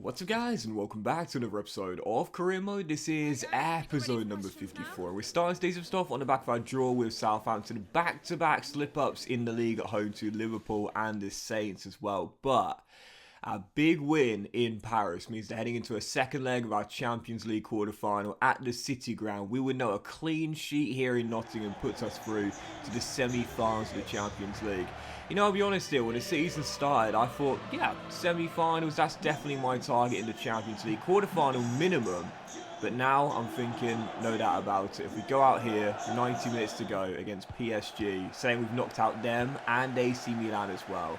What's up guys, and welcome back to another episode of Career Mode. This is episode number 54. We're starting to do some stuff on the back of our draw with Southampton. Back-to-back slip-ups in the league at home to Liverpool and the Saints as well. But a big win in Paris means they're heading into a second leg of our Champions League quarter-final at the City Ground. We would know a clean sheet here in Nottingham puts us through to the semi-finals of the Champions League. You know, I'll be honest here, when the season started, I thought, yeah, semi-finals, that's definitely my target in the Champions League. Quarter-final minimum, but now I'm thinking, no doubt about it. If we go out here, 90 minutes to go against PSG, saying we've knocked out them and AC Milan as well.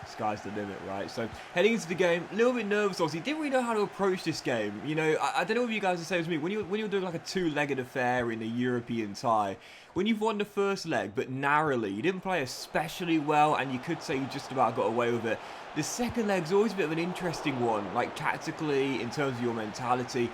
Sky's the limit, right? So, heading into the game, a little bit nervous, obviously. Didn't really know how to approach this game. You know, I don't know if you guys are the same as me. When you're doing like a two-legged affair in a European tie, when you've won the first leg, but narrowly, you didn't play especially well, and you could say you just about got away with it. The second leg's always a bit of an interesting one, like tactically, in terms of your mentality.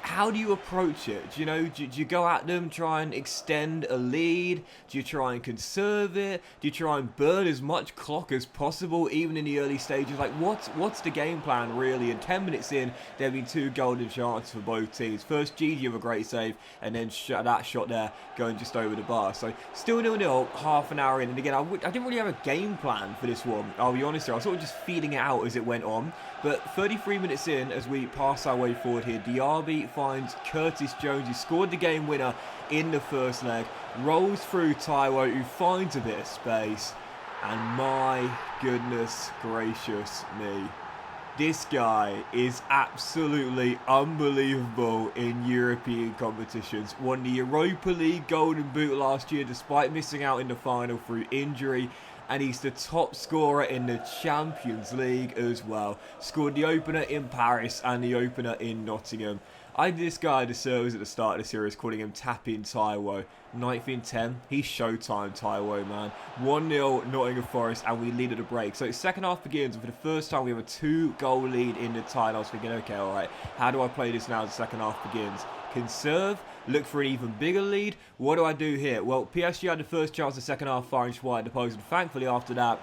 How do you approach it? Do you go at them, try and extend a lead? Do you try and conserve it? Do you try and burn as much clock as possible, even in the early stages? Like, what's the game plan, really? And 10 minutes in, there have been two golden chances for both teams. First, Gigi with a great save, and then that shot there going just over the bar. So, still 0-0, half an hour in. And again, I didn't really have a game plan for this one. I'll be honest here. I was sort of just feeling it out as it went on. But 33 minutes in, as we pass our way forward here, Diaby finds Curtis Jones, who scored the game winner in the first leg, rolls through Taiwo, who finds a bit of space, and my goodness gracious me, this guy is absolutely unbelievable in European competitions. Won the Europa League Golden Boot last year despite missing out in the final through injury. And he's the top scorer in the Champions League as well. Scored the opener in Paris and the opener in Nottingham. I did this guy a disservice at the start of the series, calling him Tap-In Taiwo. 9th in 10, he's showtime Taiwo, man. 1-0 Nottingham Forest, and we lead at a break. So second half begins, and for the first time we have a 2-goal lead in the tie. I was thinking, okay, alright, how do I play this now as the second half begins? Conserve, look for an even bigger lead. What do I do here? Well, PSG had the first chance the second half firing wide the post, and thankfully after that,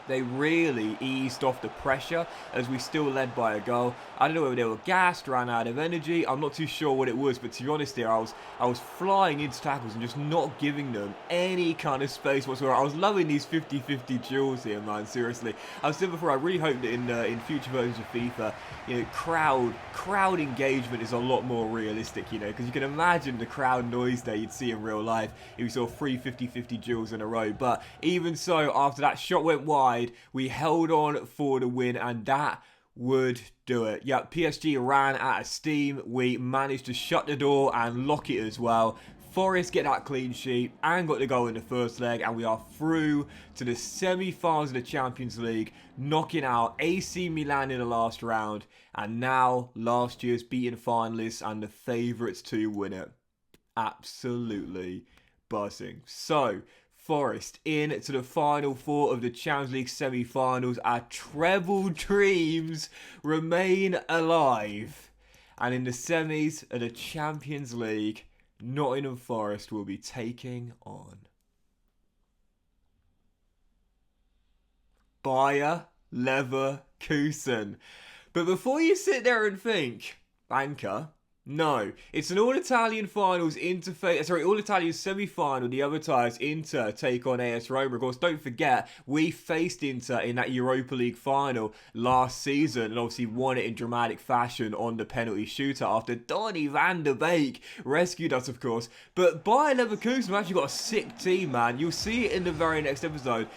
they really eased off the pressure as we still led by a goal. I don't know whether they were gassed, ran out of energy. I'm not too sure what it was, but to be honest here, I was flying into tackles and just not giving them any kind of space whatsoever. I was loving these 50-50 duels here, man, seriously. I was saying before, I really hope that in future versions of FIFA, you know, crowd engagement is a lot more realistic, you know, because you can imagine the crowd noise there you'd see in real life if you saw 3 50-50 duels in a row. But even so, after that shot went wide, we held on for the win, and that would do it. Yeah, PSG ran out of steam. We managed to shut the door and lock it as well. Forest get that clean sheet and got the goal in the first leg, and we are through to the semi-finals of the Champions League, knocking out AC Milan in the last round, and now last year's beaten finalists and the favourites to win it. Absolutely buzzing. So, Forest in to the final four of the Champions League semi-finals. Our treble dreams remain alive. And in the semis of the Champions League, Nottingham Forest will be taking on Bayer Leverkusen. But before you sit there and think, banker, no, it's an all-Italian finals all-Italian semi-final. The other ties, Inter take on AS Roma. Of course, don't forget, we faced Inter in that Europa League final last season and obviously won it in dramatic fashion on the penalty shooter after Donny van der Beek rescued us, of course. But Bayer Leverkusen have actually got a sick team, man. You'll see it in the very next episode.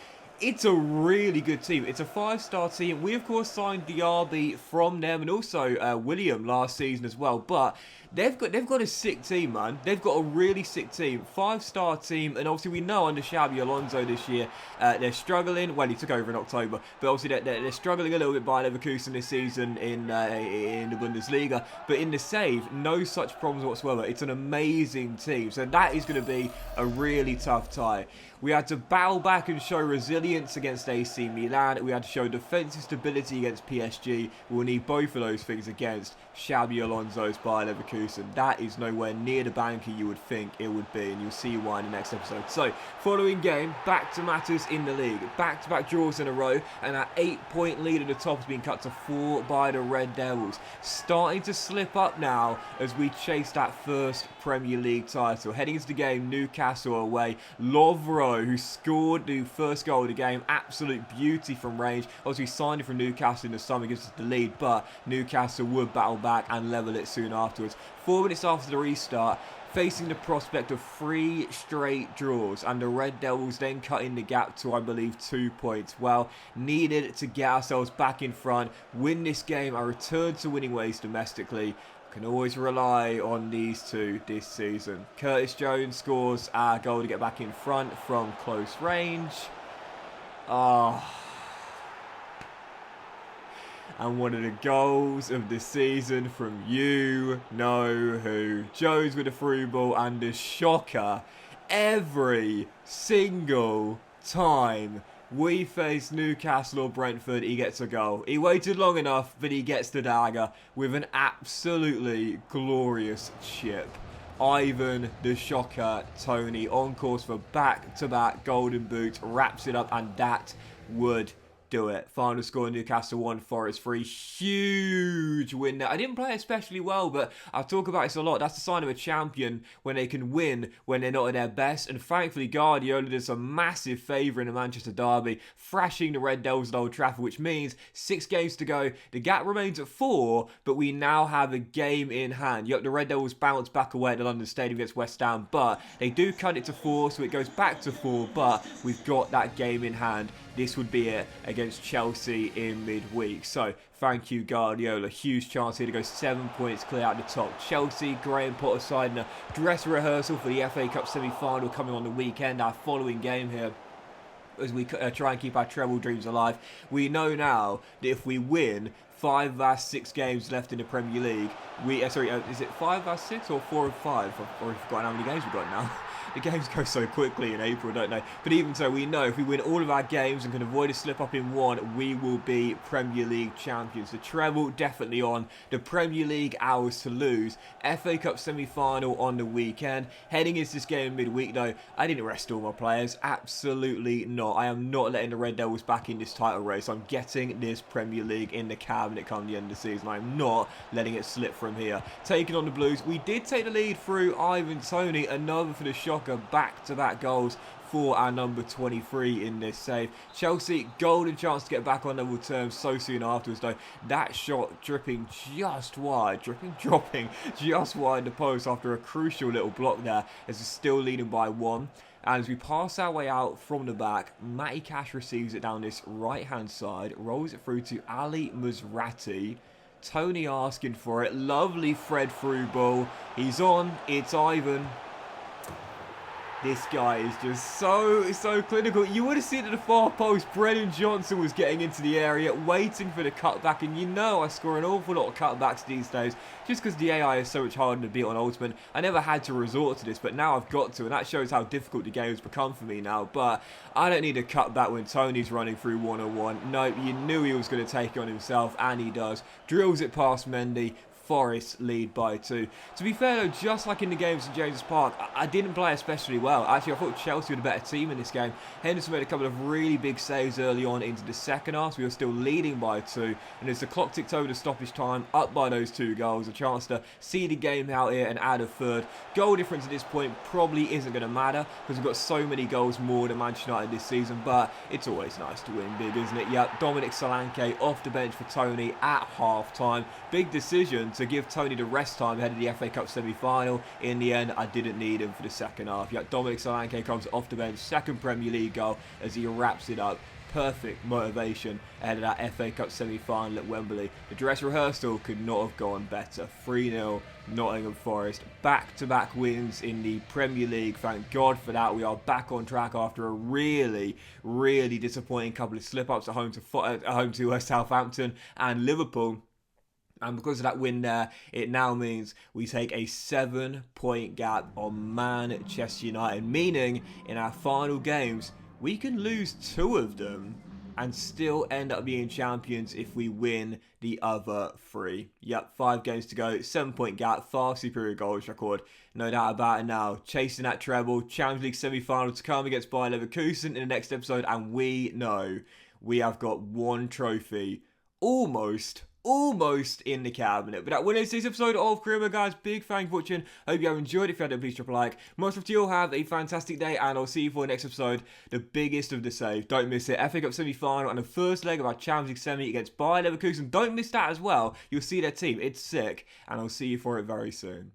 It's a really good team. It's a 5-star team. We, of course, signed Diaby from them and also William last season as well. But they've got a sick team, man. They've got a really sick team. 5-star team. And obviously we know under Xabi Alonso this year, they're struggling. Well, he took over in October. But obviously they're struggling a little bit by Leverkusen this season in the Bundesliga. But in the save, no such problems whatsoever. It's an amazing team. So that is going to be a really tough tie. We had to bow back and show resilience resilience against AC Milan. We had to show defensive stability against PSG. We'll need both of those things against Xabi Alonso's Bayer Leverkusen. That is nowhere near the banker you would think it would be, and you'll see why in the next episode. So, following game, back to matters in the league. Back-to-back draws in a row, and our 8-point lead at the top has been cut to 4 by the Red Devils. Starting to slip up now as we chase that first Premier League title. Heading into the game, Newcastle away. Lovro, who scored the first goal of the game, absolute beauty from range. Obviously, signed him from Newcastle in the summer, gives us the lead, but Newcastle would battle back and level it soon afterwards. 4 minutes after the restart, facing the prospect of 3 straight draws, and the Red Devils then cutting the gap to, I believe, 2 points. Well, needed to get ourselves back in front, win this game, and return to winning ways domestically. Can always rely on these two this season. Curtis Jones scores our goal to get back in front from close range. And one of the goals of the season from you know who. Jones with a through ball, and the shocker every single time we face Newcastle or Brentford, he gets a goal. He waited long enough, but he gets the dagger with an absolutely glorious chip. Ivan the Shocker Toney on course for back-to-back golden boots, wraps it up, and that would do it. Final score, Newcastle 1, Forest 3. Huge win there. I didn't play especially well, but I'll talk about this a lot. That's the sign of a champion, when they can win when they're not at their best. And thankfully, Guardiola did us a massive favour in the Manchester derby, thrashing the Red Devils at Old Trafford, which means 6 games to go. The gap remains at 4, but we now have a game in hand. Yep, the Red Devils bounce back away at the London Stadium against West Ham, but they do cut it to 4, so it goes back to 4, but we've got that game in hand. This would be it against Chelsea in midweek. So, thank you, Guardiola. Huge chance here to go 7 points clear out the top. Chelsea, Graham Potter side in a dress rehearsal for the FA Cup semi-final coming on the weekend. Our following game here, as we try and keep our treble dreams alive. We know now that if we win 5 of our 6 games left in the Premier League, is it 5 of our 6 or 4 of 5? I've already forgotten how many games we've got now. The games go so quickly in April, don't they? But even so, we know if we win all of our games and can avoid a slip up in one, we will be Premier League champions. The treble definitely on. The Premier League ours to lose. FA Cup semi-final on the weekend. Heading into this game midweek, though, I didn't rest all my players. Absolutely not. I am not letting the Red Devils back in this title race. I'm getting this Premier League in the cabinet come the end of the season. I'm not letting it slip from here. Taking on the Blues. We did take the lead through Ivan Toney. Another for the shocker. Back-to-back goals for our number 23 in this save. Chelsea, golden chance to get back on level terms so soon afterwards, though. That shot dropping just wide the post after a crucial little block there, as we're still leading by 1. And as we pass our way out from the back, Matty Cash receives it down this right-hand side, rolls it through to Ali Musrati. Toney asking for it. Lovely Fred through ball. He's on. It's Ivan. This guy is just so clinical. You would have seen at the far post, Brennan Johnson was getting into the area, waiting for the cutback. And you know I score an awful lot of cutbacks these days, just because the AI is so much harder to beat on Ultimate. I never had to resort to this, but now I've got to. And that shows how difficult the game has become for me now. But I don't need a cutback when Toney's running through 1-on-1. Nope, you knew he was going to take it on himself, and he does. Drills it past Mendy. Forest lead by 2. To be fair though, just like in the games in James Park, I didn't play especially well. Actually, I thought Chelsea were the better team in this game. Henderson made a couple of really big saves early on into the second half, so we were still leading by 2. And as the clock ticked over to stoppage time, up by those 2 goals, a chance to see the game out here and add a third. Goal difference at this point probably isn't going to matter, because we've got so many goals more than Manchester United this season, but it's always nice to win big, isn't it? Yep, Dominic Solanke off the bench for Toney at half-time. Big decision to give Toney the rest time ahead of the FA Cup semi-final. In the end, I didn't need him for the second half. Yet Dominic Solanke comes off the bench, second Premier League goal as he wraps it up. Perfect motivation ahead of that FA Cup semi-final at Wembley. The dress rehearsal could not have gone better. 3-0 Nottingham Forest. Back-to-back wins in the Premier League. Thank God for that. We are back on track after a really disappointing couple of slip-ups at home to Southampton and Liverpool. And because of that win there, it now means we take a 7-point gap on Manchester United. Meaning, in our final games, we can lose 2 of them and still end up being champions if we win the other 3. Yep, 5 games to go, 7-point gap, far superior goals record, no doubt about it now. Chasing that treble, Champions League semi-final to come against Bayer Leverkusen in the next episode, and we know we have got 1 trophy almost in the cabinet. But that will end this episode of Career Mode, guys. Big thank you for watching. Hope you have enjoyed. If you have, please drop a like. Most of you all have a fantastic day, and I'll see you for the next episode, the biggest of the save. Don't miss it. FA Cup semi-final and the first leg of our Champions League semi against Bayer Leverkusen. Don't miss that as well. You'll see their team. It's sick, and I'll see you for it very soon.